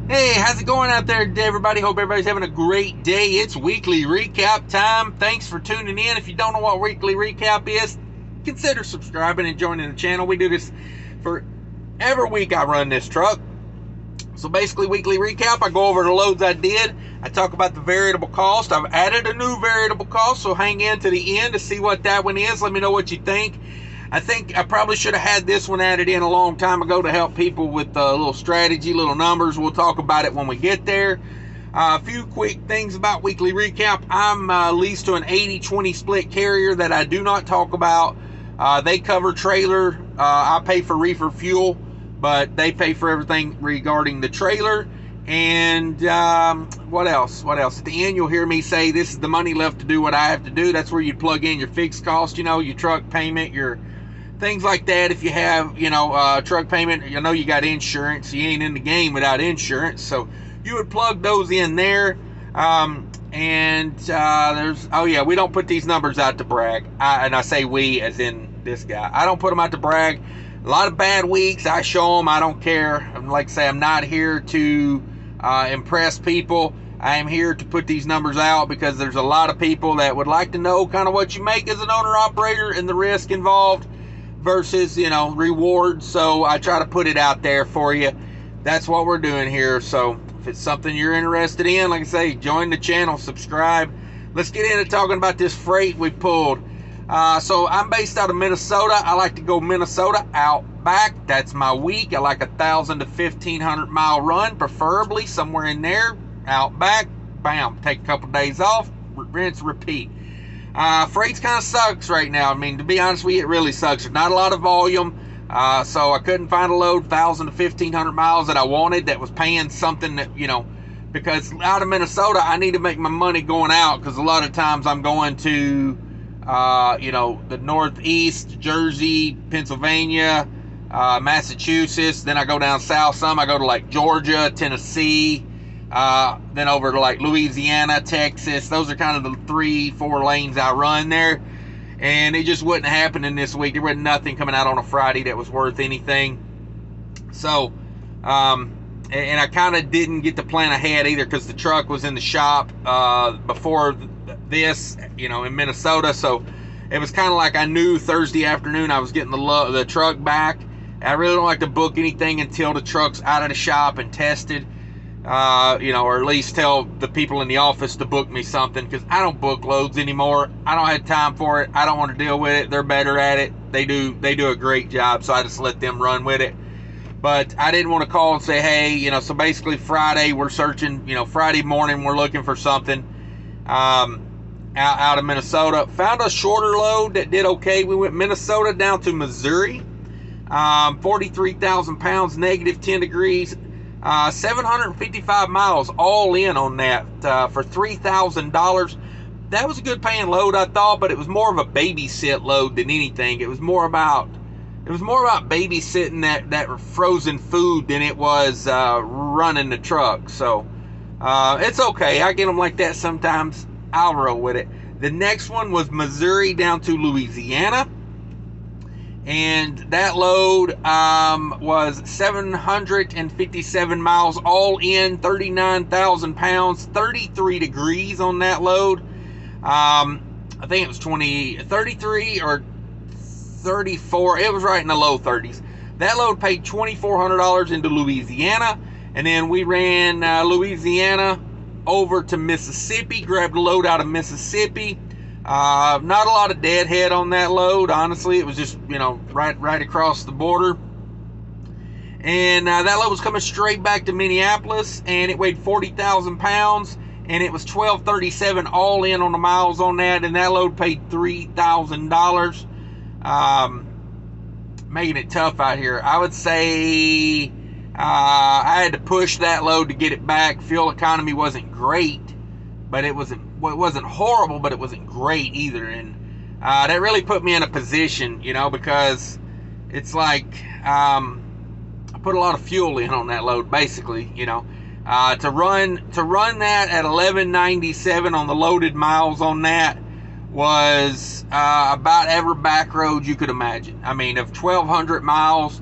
Hey, how's it going out there today, everybody? Hope everybody's having a great day. It's weekly recap time. Thanks for tuning in. If you don't know what weekly recap is, consider subscribing and joining the channel. We do this for every week I run this truck. So basically, weekly recap, I go over the loads I did. I talk about the variable cost. I've added a new variable cost, so hang in to the end to see what that one is. Let me know what you think. I think I probably should have had this one added in a long time ago to help people with a little strategy, little numbers. We'll talk about it when we get there. A few quick things about weekly recap. I'm leased to an 80-20 split carrier that I do not talk about. They cover trailer. I pay for reefer fuel, but they pay for everything regarding the trailer. And what else? At the end, you'll hear me say this is the money left to do what I have to do. That's where you plug in your fixed cost, your truck payment, your things like that. If you have, truck payment, you got insurance. You ain't in the game without insurance. So you would plug those in there. We don't put these numbers out to brag. And I say we as in this guy. I don't put them out to brag. A lot of bad weeks, I show them. I don't care. Like I say, I'm not here to impress people. I am here to put these numbers out because there's a lot of people that would like to know kind of what you make as an owner-operator and the risk involved versus, rewards. So I try to put it out there for you. That's what we're doing here. So if it's something you're interested in, like I say, join the channel, subscribe. Let's get into talking about this freight we pulled. So I'm based out of Minnesota. I like to go Minnesota out back. That's my week. I like 1,000 to 1,500 mile run, preferably somewhere in there, out back. Bam, take a couple days off, rinse, repeat. Freight's kind of sucks right now. I mean, to be honest with you, it really sucks. There's not a lot of volume. So I couldn't find a load 1,000 to 1,500 miles that I wanted that was paying something that, because out of Minnesota, I need to make my money going out because a lot of times I'm going to, the Northeast, Jersey, Pennsylvania, Massachusetts. Then I go down south some. I go to like Georgia, Tennessee, then over to like Louisiana, Texas. Those are kind of the 3-4 lanes I run there. And it just wasn't happening this week. There wasn't nothing coming out on a Friday that was worth anything. So, and I kind of didn't get to plan ahead either because the truck was in the shop before this, in Minnesota. So it was kind of like I knew Thursday afternoon I was getting the truck back. I really don't like to book anything until the truck's out of the shop and tested. Or at least tell the people in the office to book me something because I don't book loads anymore. I don't have time for it. I don't want to deal with it. They're better at it. They do a great job, so I just let them run with it. But I didn't want to call and say, hey, so basically Friday we're searching, Friday morning we're looking for something out of Minnesota. Found a shorter load that did okay. We went Minnesota down to Missouri, 43,000 pounds, negative 10 degrees. 755 miles all in on that for $3,000. That was a good paying load, I thought, but it was more of a babysit load than anything. It was more about babysitting that frozen food than it was running the truck. So it's okay. I get them like that sometimes. I'll roll with it. The next one was Missouri down to Louisiana. And that load was 757 miles all in, 39,000 pounds, 33 degrees on that load. I think it was 33 or 34. It was right in the low 30s. That load paid $2,400 into Louisiana. And then we ran Louisiana over to Mississippi, grabbed a load out of Mississippi. Not a lot of deadhead on that load, honestly. It was just, right across the border. And that load was coming straight back to Minneapolis, and it weighed 40,000 pounds, and it was $1,237 all in on the miles on that, and that load paid $3,000. Making it tough out here. I would say I had to push that load to get it back. Fuel economy wasn't great, but it wasn't horrible, but it wasn't great either. And that really put me in a position, because it's like I put a lot of fuel in on that load, basically, to run that at 1197 on the loaded miles on that was about every back road you could imagine. I mean, of 1,200 miles,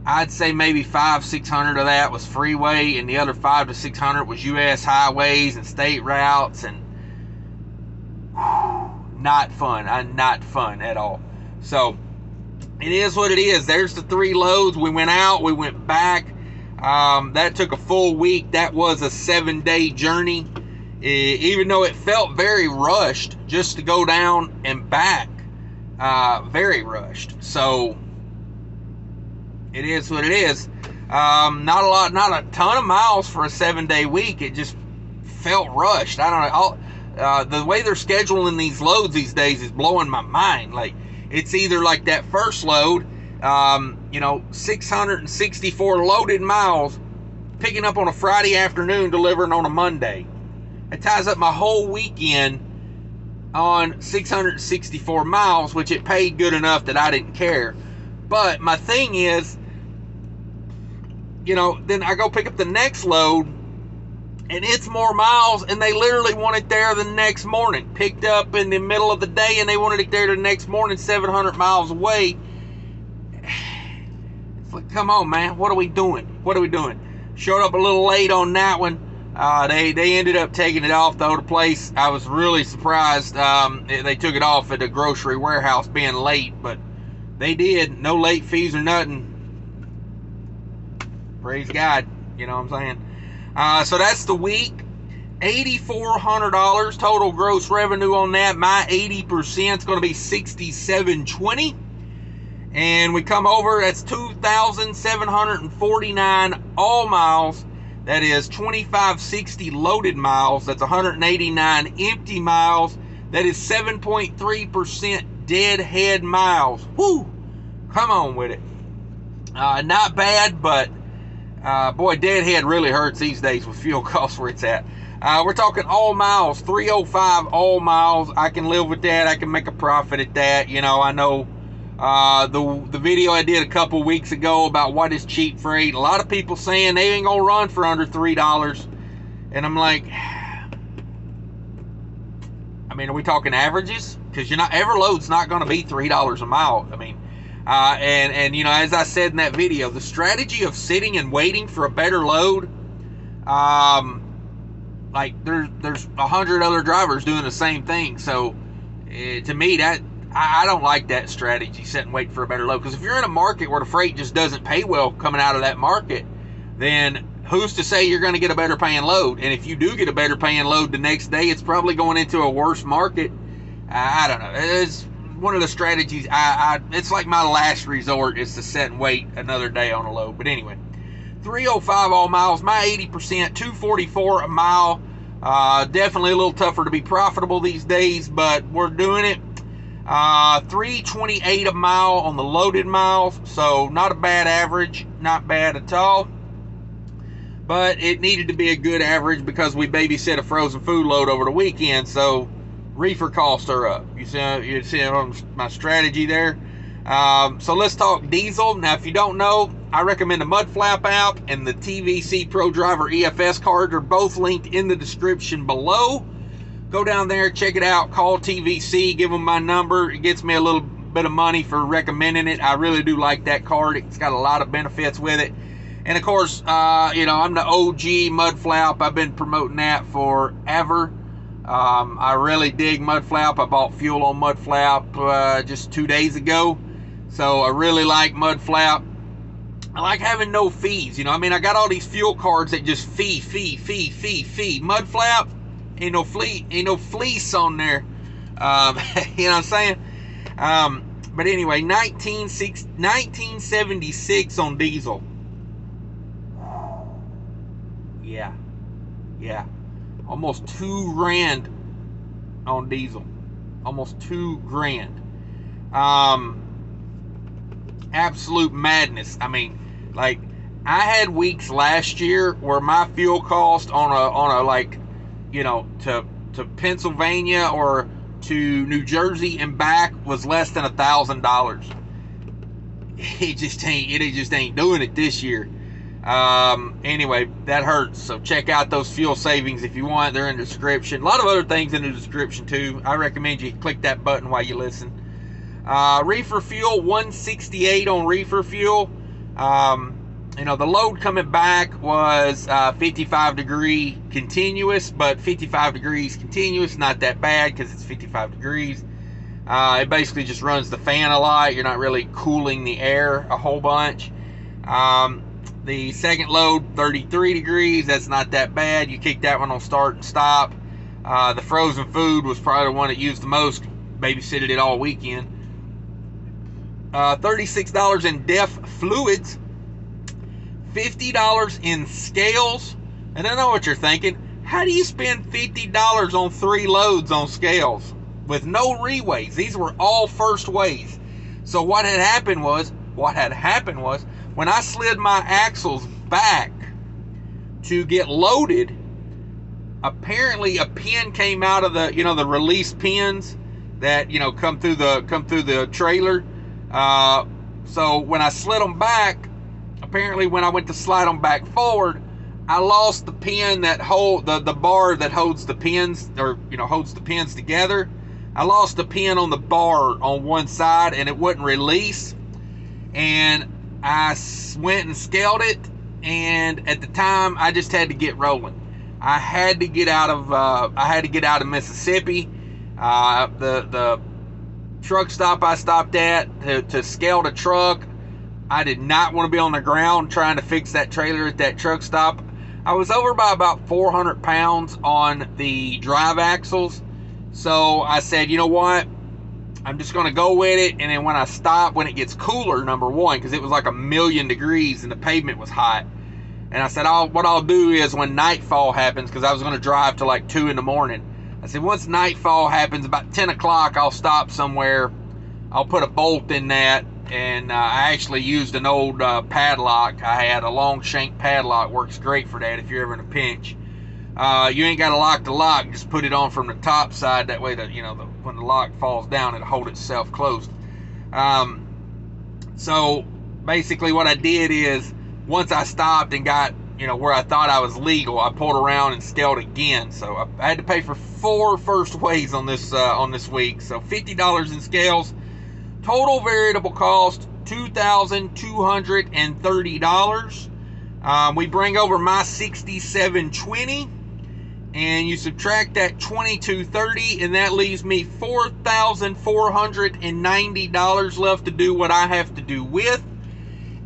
I'd say maybe 500-600 of that was freeway, and the other 500 to 600 was U.S. highways and state routes, and not fun. Not fun at all. So it is what it is. There's the 3 loads. We went out, we went back. That took a full week. That was a 7-day journey. Even though it felt very rushed just to go down and back, very rushed. So it is what it is. Not a ton of miles for a 7-day week. It just felt rushed. I don't know. The way they're scheduling these loads these days is blowing my mind. Like, it's either like that first load, 664 loaded miles, picking up on a Friday afternoon, delivering on a Monday. It ties up my whole weekend on 664 miles, which it paid good enough that I didn't care. But my thing is, then I go pick up the next load, and it's more miles, and they literally want it there the next morning. Picked up in the middle of the day, and they wanted it there the next morning, 700 miles away. It's like, come on, man. What are we doing? What are we doing? Showed up a little late on that one. They ended up taking it off, though, the place. I was really surprised they took it off at the grocery warehouse being late, but they did. No late fees or nothing. Praise God. You know what I'm saying? So that's the week. $8,400 total gross revenue on that. My 80% is going to be $6,720. And we come over, that's 2,749 all miles. That is 2,560 loaded miles. That's 189 empty miles. That is 7.3% deadhead miles. Woo! Come on with it. Not bad, but boy, deadhead really hurts these days with fuel costs where it's at. We're talking all miles, 305 all miles. I can live with that. I can make a profit at that. I know the video I did a couple weeks ago about what is cheap freight. A lot of people saying they ain't gonna run for under $3, and I'm like, are we talking averages? Because every load's not going to be $3 a mile. And as I said in that video, the strategy of sitting and waiting for a better load, there's 100 other drivers doing the same thing. So to me, that I don't like that strategy, sit and wait for a better load. Because if you're in a market where the freight just doesn't pay well coming out of that market, then who's to say you're going to get a better paying load? And if you do get a better paying load the next day, it's probably going into a worse market. I don't know. It's one of the strategies. It's like my last resort is to sit and wait another day on a load. But anyway, 305 all miles, my 80%, 244 a mile. Definitely a little tougher to be profitable these days, but we're doing it. 328 a mile on the loaded miles, so not a bad average, not bad at all. But it needed to be a good average because we babysit a frozen food load over the weekend, so reefer costs are up. You see my strategy there. So let's talk diesel. Now, if you don't know, I recommend the Mudflap app and the TVC Pro Driver EFS card. They're both linked in the description below. Go down there, check it out, call TVC, give them my number. It gets me a little bit of money for recommending it. I really do like that card. It's got a lot of benefits with it. And of course, I'm the OG Mudflap. I've been promoting that forever. I really dig Mudflap. I bought fuel on Mudflap just 2 days ago. So I really like Mudflap. I like having no fees. I got all these fuel cards that just fee. Mudflap, ain't no fleece on there. You know what I'm saying? But anyway, 1976 on diesel. Yeah. Almost $2,000 on diesel. Almost $2,000. Absolute madness. I had weeks last year where my fuel cost on a to Pennsylvania or to New Jersey and back was less than $1,000. It just ain't doing it this year. Anyway, that hurts. So check out those fuel savings if you want. They're in the description. A lot of other things in the description too. I recommend you click that button while you listen. Reefer fuel, 168 on reefer fuel. You know, the load coming back was 55 degree continuous, but 55 degrees continuous, not that bad because it's 55 degrees. It basically just runs the fan a lot. You're not really cooling the air a whole bunch. The second load, 33 degrees, that's not that bad. You kick that one on start and stop. The frozen food was probably the one that used the most. Babysitted it all weekend. $36 in def fluids. $50 in scales. And I know what you're thinking. How do you spend $50 on 3 loads on scales with no reweighs? These were all first weighs. So what had happened was when I slid my axles back to get loaded, apparently a pin came out of the, you know, the release pins that, you know, come through the trailer. So when I slid them back, apparently when I went to slide them back forward, I lost the pin that hold the bar that holds the pins, or, you know, holds the pins together. I lost the pin on the bar on one side and it wouldn't release. And I went and scaled it, and at the time I just had to get rolling. I had to get out of Mississippi. The truck stop I stopped at to scale the truck, I did not want to be on the ground trying to fix that trailer at that truck stop. I was over by about 400 pounds on the drive axles. So I said, you know what? I'm just going to go with it. And then when I stop, when it gets cooler, number one, because it was like 1,000,000 degrees and the pavement was hot. And I said, what I'll do is when nightfall happens, because I was going to drive till like 2 in the morning. I said, once nightfall happens, about 10 o'clock, I'll stop somewhere. I'll put a bolt in that. And I actually used an old padlock. I had a long shank padlock. Works great for that if you're ever in a pinch. You ain't got to lock the lock. Just put it on from the top side. That way, when the lock falls down, it'll hold itself closed. So basically what I did is, once I stopped and got, you know, where I thought I was legal, I pulled around and scaled again. So I had to pay for 4 first weighs on this week. So $50 in scales. Total variable cost, $2,230. We bring over my 6720, and you subtract that 2230, and that leaves me $4,490 left to do what I have to do with.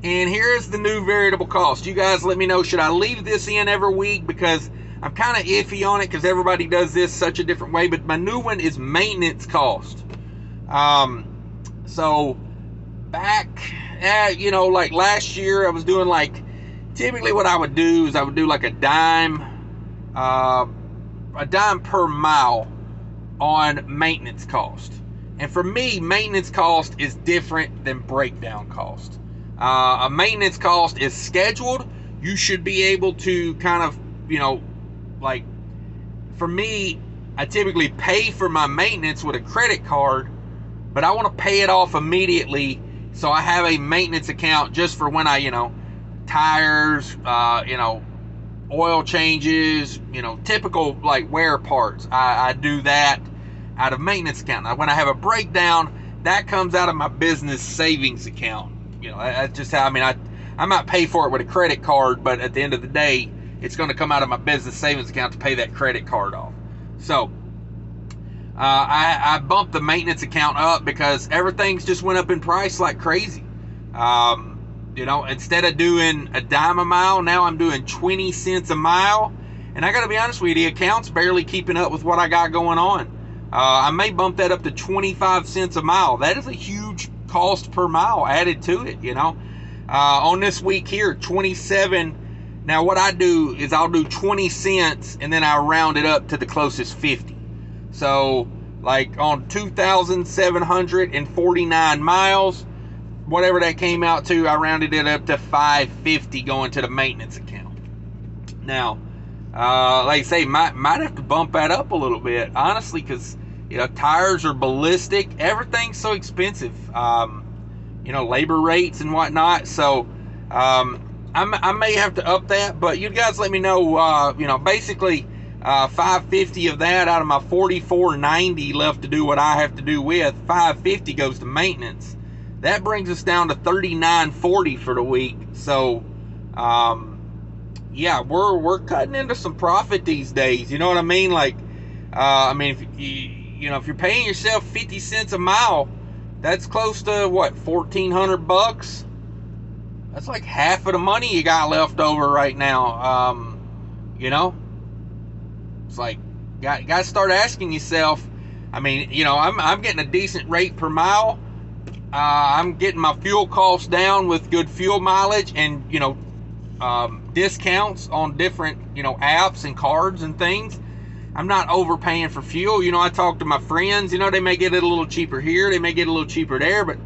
And here's the new variable cost. You guys let me know, should I leave this in every week? Because I'm kind of iffy on it, because everybody does this such a different way. But my new one is maintenance cost. So back at, you know, like last year, I was doing like, typically what I would do is I would do like a dime per mile on maintenance cost. And for me, maintenance cost is different than breakdown cost. A maintenance cost is scheduled. You should be able to kind of, you know, like for me, I typically pay for my maintenance with a credit card, but I want to pay it off immediately. So I have a maintenance account just for when I, you know, tires, you know, oil changes, you know, typical like wear parts. I do that out of maintenance account. Now, when I have a breakdown, that comes out of my business savings account. You know, that's just how, I mean, I might pay for it with a credit card, but at the end of the day, it's going to come out of my business savings account to pay that credit card off. So I bumped the maintenance account up because everything's just went up in price like crazy. You know, instead of doing a dime a mile, now I'm doing 20 cents a mile. And I got to be honest with you, the account's barely keeping up with what I got going on. I may bump that up to 25 cents a mile. That is a huge cost per mile added to it, you know. On this week here, 27. Now what I do is I'll do 20 cents and then I round it up to the closest 50. So like on 2,749 miles, whatever that came out to, I rounded it up to 550 going to the maintenance account. Now, like I say, might have to bump that up a little bit, honestly, because, you know, tires are ballistic. Everything's so expensive. You know, labor rates and whatnot. So, I may have to up that, but you guys let me know. You know, basically, 550 of that out of my 4490 left to do what I have to do with. 550 goes to maintenance. That brings us down to $39.40 for the week. So, yeah, we're cutting into some profit these days. You know what I mean? Like, I mean, if if you're paying yourself 50 cents a mile, that's close to what, $1,400? That's like half of the money you got left over right now. It's like, got to start asking yourself. I mean, I'm getting a decent rate per mile. I'm getting my fuel costs down with good fuel mileage and, discounts on different, apps and cards and things. I'm not overpaying for fuel. I talk to my friends, they may get it a little cheaper here, they may get it a little cheaper there, but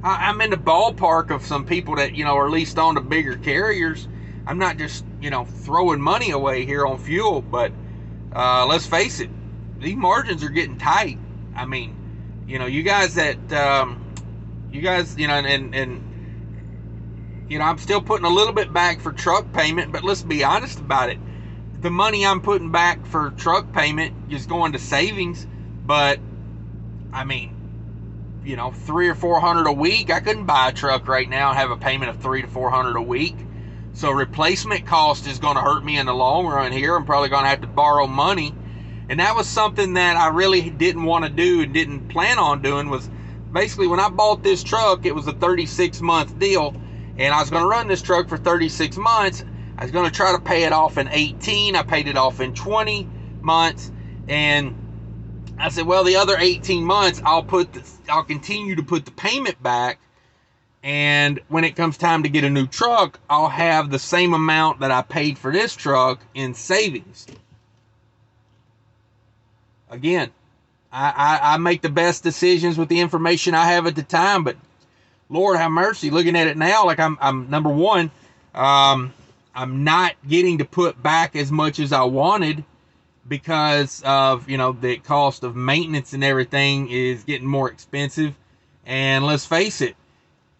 I'm in the ballpark of some people that, are leased on to bigger carriers. I'm not just, throwing money away here on fuel, but let's face it, these margins are getting tight. I mean, you guys that, I'm still putting a little bit back for truck payment, but let's be honest about it. The money I'm putting back for truck payment is going to savings, but I mean, $300 or $400 a week. I couldn't buy a truck right now and have a payment of $300 to $400 a week. So replacement cost is going to hurt me in the long run here. I'm probably going to have to borrow money. And that was something that I really didn't want to do and didn't plan on doing. Was basically, when I bought this truck, it was a 36-month deal. And I was going to run this truck for 36 months. I was going to try to pay it off in 18. I paid it off in 20 months. And I said, well, the other 18 months, I'll continue to put the payment back. And when it comes time to get a new truck, I'll have the same amount that I paid for this truck in savings. Again, I make the best decisions with the information I have at the time, but Lord have mercy, looking at it now, like I'm number one, I'm not getting to put back as much as I wanted because of, the cost of maintenance and everything is getting more expensive. And let's face it,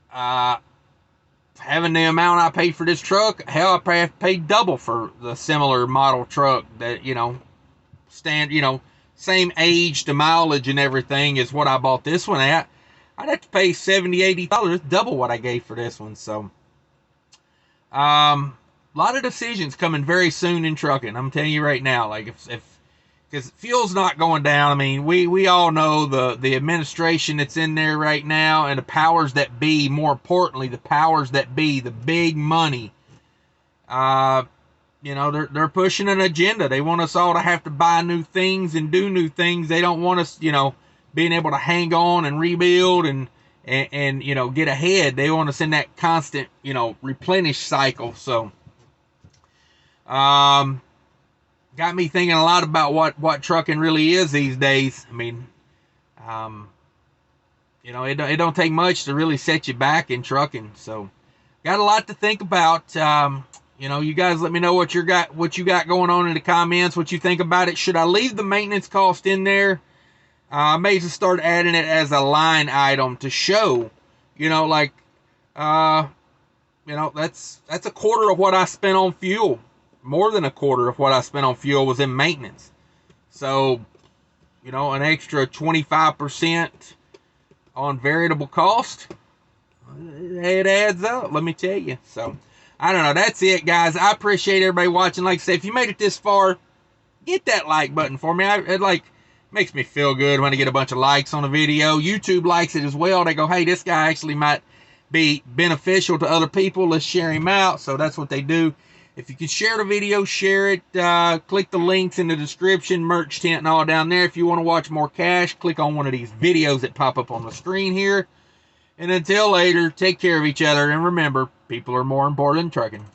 having the amount I paid for this truck, hell, I probably have to pay double for the similar model truck that, same age to mileage and everything is what I bought this one at. I'd have to pay $70, $80, double what I gave for this one. So, a lot of decisions coming very soon in trucking. I'm telling you right now, like because fuel's not going down. I mean, we all know the administration that's in there right now and the powers that be, more importantly, the powers that be, the big money, they're pushing an agenda. They want us all to have to buy new things and do new things. They don't want us, being able to hang on and rebuild and get ahead. They want us in that constant, replenish cycle. So, got me thinking a lot about what trucking really is these days. I mean, it don't take much to really set you back in trucking. So, got a lot to think about. You guys let me know what you got going on in the comments, what you think about it. Should I leave the maintenance cost in there? I may just start adding it as a line item to show, that's a quarter of what I spent on fuel. More than a quarter of what I spent on fuel was in maintenance. So, an extra 25% on variable cost, it adds up, let me tell you. So, I don't know. That's it, guys. I appreciate everybody watching. Like I say, if you made it this far, hit that like button for me. It makes me feel good when I get a bunch of likes on a video. YouTube likes it as well. They go, hey, this guy actually might be beneficial to other people. Let's share him out. So that's what they do. If you can share the video, share it. Click the links in the description, merch tent and all down there. If you want to watch more cash, click on one of these videos that pop up on the screen here. And until later, take care of each other. And remember, people are more important than trucking.